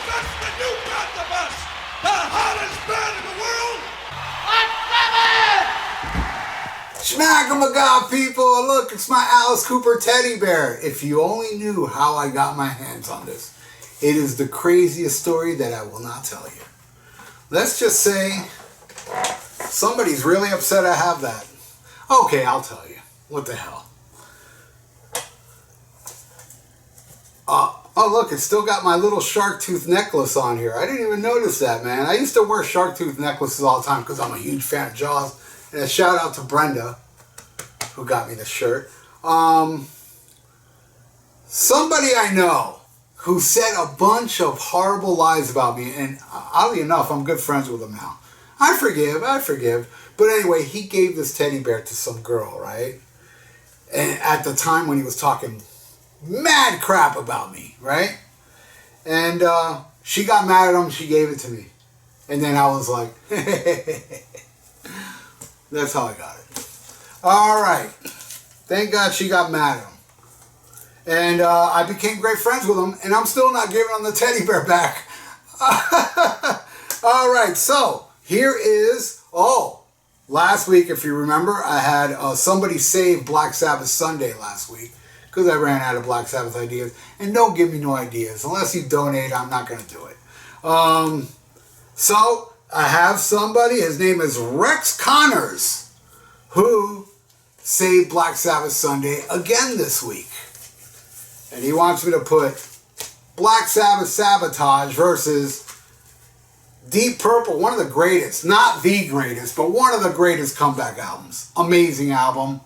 That's the new band of us, the hottest band in the world. Schmack-a-ma-god, people! Look, it's my Alice Cooper teddy bear. If you only knew how I got my hands on this. It is the craziest story that I will not tell you. Let's just say somebody's really upset I have that. Okay, I'll tell you. What the hell? Oh, look, it's still got my little shark tooth necklace on here. I didn't even notice that, man. I used to wear shark tooth necklaces all the time because I'm a huge fan of Jaws. And a shout out to Brenda, who got me the shirt. Somebody I know who said a bunch of horrible lies about me, and oddly enough, I'm good friends with him now. I forgive. But anyway, he gave this teddy bear to some girl, right? And at the time when he was talking mad crap about me, right? And she got mad at him, she gave it to me. And then I was like, that's how I got it. All right. Thank God she got mad at him. And I became great friends with him, and I'm still not giving him the teddy bear back. All right, so here is, last week, if you remember, I had somebody save Black Sabbath Sunday last week because I ran out of Black Sabbath ideas. And don't give me no ideas. Unless you donate, I'm not going to do it. So I have somebody, his name is Rex Connors, who saved Black Sabbath Sunday again this week. And he wants me to put Black Sabbath Sabotage versus Deep Purple, one of the greatest, not the greatest, but one of the greatest comeback albums. Amazing album.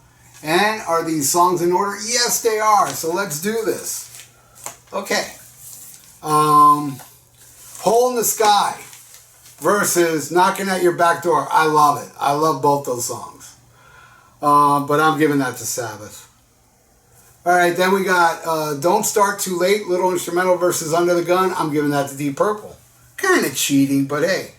And are these songs in order? Yes, they are. So let's do this. Okay. Hole in the Sky versus Knocking at Your Back Door. I love it. I love both those songs. But I'm giving that to Sabbath. All right, then we got Don't Start Too Late, Little Instrumental versus Under the Gun. I'm giving that to Deep Purple. Kind of cheating, but hey,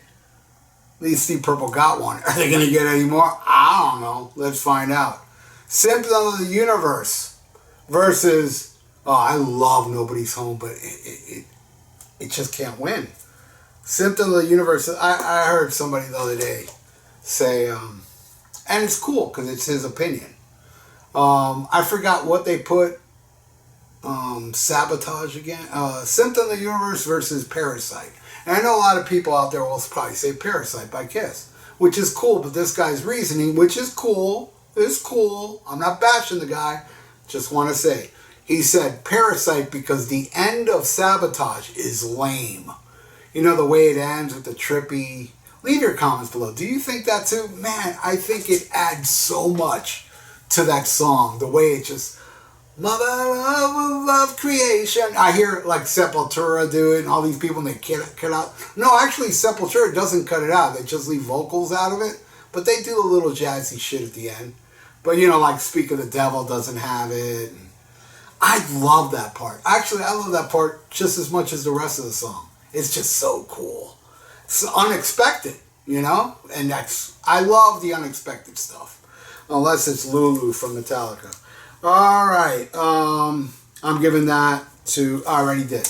at least Deep Purple got one. Are they going to get any more? I don't know. Let's find out. Symptom of the Universe versus, I love Nobody's Home, but it just can't win. Symptom of the Universe, I heard somebody the other day say, and it's cool because it's his opinion. I forgot what they put. Sabotage again. Symptom of the Universe versus Parasite. And I know a lot of people out there will probably say Parasite by Kiss, which is cool, but this guy's reasoning, which is cool, I'm not bashing the guy, just want to say, he said Parasite because the end of Sabotage is lame. You know, the way it ends with the trippy. Leave your comments below. Do you think that too? Man, I think it adds so much to that song. The way it just, Mother of creation. I hear like Sepultura do it and all these people and they cut out. No, actually Sepultura doesn't cut it out. They just leave vocals out of it. But they do a little jazzy shit at the end. But you know, like Speak of the Devil doesn't have it. I love that part. Actually, I love that part just as much as the rest of the song. It's just so cool. It's unexpected, you know? And I love the unexpected stuff. Unless it's Lulu from Metallica. All right. I'm giving that to, I already did.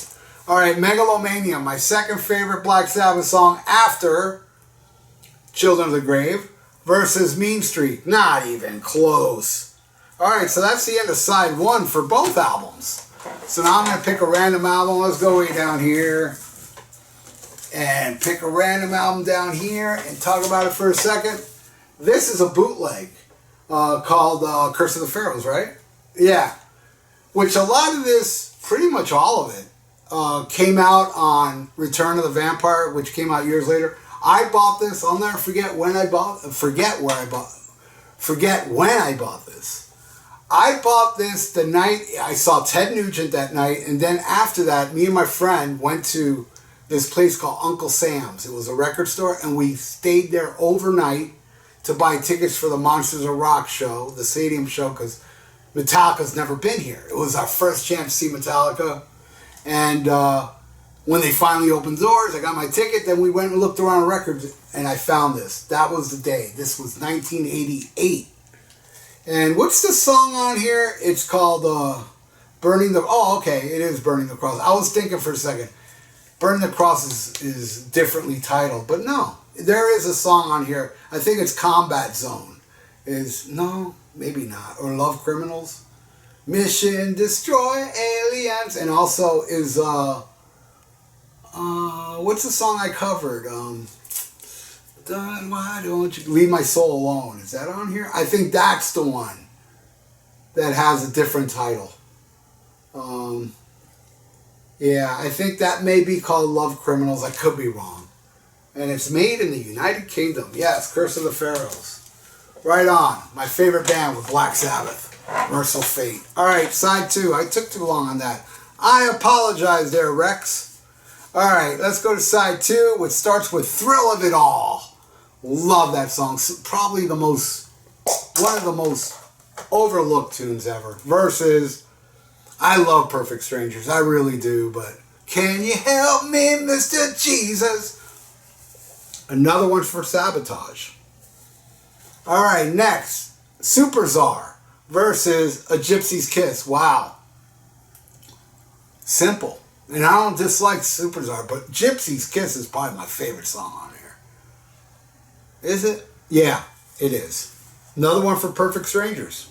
All right, Megalomania, my second favorite Black Sabbath song after Children of the Grave versus Mean Streak. Not even close. All right, so that's the end of side one for both albums. So now I'm going to pick a random album. Let's go way down here and pick a random album down here and talk about it for a second. This is a bootleg called Curse of the Pharaohs, right? Yeah. Which a lot of this, pretty much all of it, came out on Return of the Vampire, which came out years later. I bought this. I'll never forget when I bought this. I bought this the night I saw Ted Nugent that night, and then after that, me and my friend went to this place called Uncle Sam's. It was a record store, and we stayed there overnight to buy tickets for the Monsters of Rock show, the stadium show, because Metallica's never been here. It was our first chance to see Metallica, and when they finally opened doors, I got my ticket, then we went and looked around records, and I found this. That was the day. This was 1988. And what's the song on here? It's called Burning the... Oh, okay, it is Burning the Cross. I was thinking for a second. Burn the Cross is differently titled, but no. There is a song on here. I think it's Combat Zone. No, maybe not. Or Love Criminals. Mission Destroy Aliens. And also is, what's the song I covered? Why don't you leave my soul alone? Is that on here? I think that's the one that has a different title. Yeah, I think that may be called Love Criminals. I could be wrong. And it's made in the United Kingdom. Yes, Curse of the Pharaohs. Right on. My favorite band with Black Sabbath. Merciful Fate. Alright, side 2. I took too long on that. I apologize there, Rex. Alright, let's go to side 2, which starts with Thrill of It All. Love that song. Probably one of the most overlooked tunes ever. Versus, I love Perfect Strangers. I really do, but can you help me, Mr. Jesus? Another one for Sabotage. Alright, next. Super Czar versus A Gypsy's Kiss. Wow. Simple. And I don't dislike Super Czar, but Gypsy's Kiss is probably my favorite song on here. Is it? Yeah, it is. Another one for Perfect Strangers.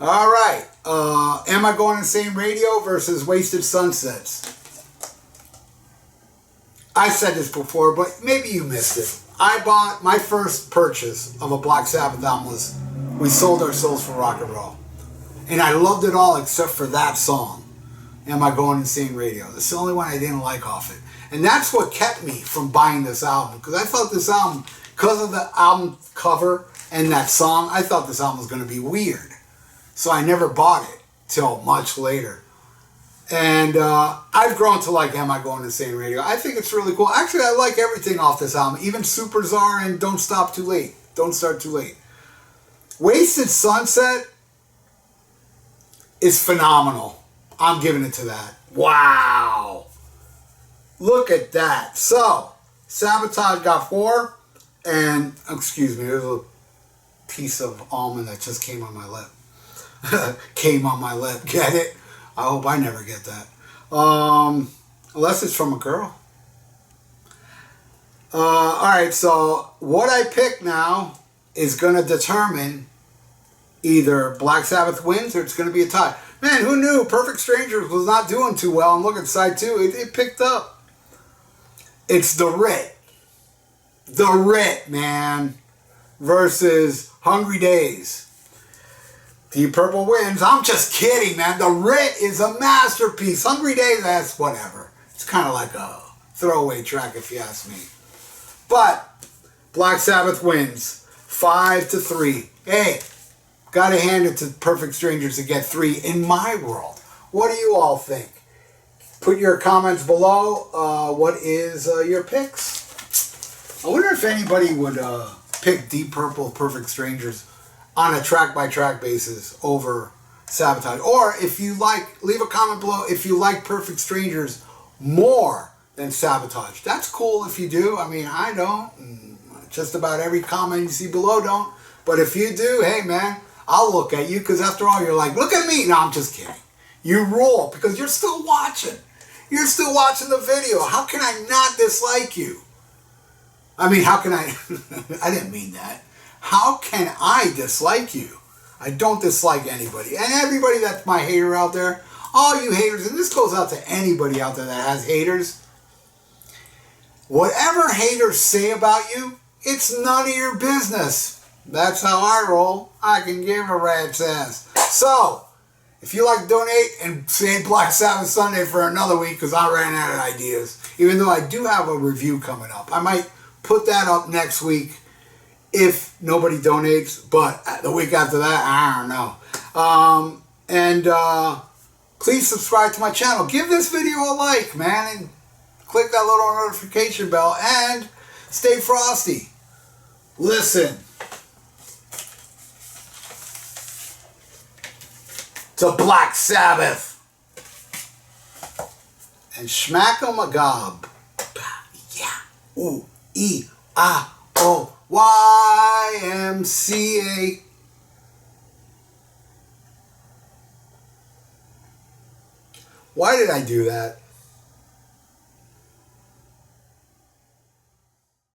Alright. Am I Going Insane Radio versus Wasted Sunsets. I said this before, but maybe you missed it. I bought my first purchase of a Black Sabbath album was We Sold Our Souls for Rock and Roll. And I loved it all except for that song. Am I Going Insane Radio? That's the only one I didn't like off it. And that's what kept me from buying this album. Because I thought this album, because of the album cover and that song, I thought this album was going to be weird. So I never bought it till much later. And I've grown to like Am I Going Insane Radio. I think it's really cool. Actually, I like everything off this album. Even Super Czar and Don't Stop Too Late. Don't Start Too Late. Wasted Sunset is phenomenal. I'm giving it to that. Wow. Look at that. So, Sabotage got 4. And, excuse me, there's a piece of almond that just came on my lip. Came on my lip. Get it? I hope I never get that. Unless it's from a girl. Alright, so what I pick now is going to determine either Black Sabbath wins or it's going to be a tie. Man, who knew Perfect Strangers was not doing too well? And look at side 2, it picked up. It's The Writ. The Writ, man. Versus Hungry Days. Deep Purple wins. I'm just kidding, man. The Writ is a masterpiece. Hungry Days, that's whatever. It's kind of like a throwaway track if you ask me. But Black Sabbath wins 5-3. Hey, gotta hand it to Perfect Strangers to get 3 in my world. What do you all think? Put your comments below. What is your picks? I wonder if anybody would pick Deep Purple, Perfect Strangers on a track-by-track basis over Sabotage. Or if you like, leave a comment below if you like Perfect Strangers more than Sabotage. That's cool if you do. I mean, I don't. And just about every comment you see below don't. But if you do, hey man, I'll look at you because after all, you're like, look at me. No, I'm just kidding. You rule because you're still watching. You're still watching the video. How can I not dislike you? I mean, how can I... I didn't mean that. How can I dislike you? I don't dislike anybody. And everybody that's my hater out there, all you haters, and this goes out to anybody out there that has haters, whatever haters say about you, it's none of your business. That's how I roll. I can give a rat's ass. So, if you like to donate and say Black Sabbath Sunday for another week, because I ran out of ideas, even though I do have a review coming up. I might put that up next week if nobody donates, but the week after that, I don't know. Please subscribe to my channel. Give this video a like, man, and click that little notification bell, and stay frosty. Listen to Black Sabbath and Schmack 'em a gob. Yeah. Ooh, E, ah, oh. YMCA. Why did I do that?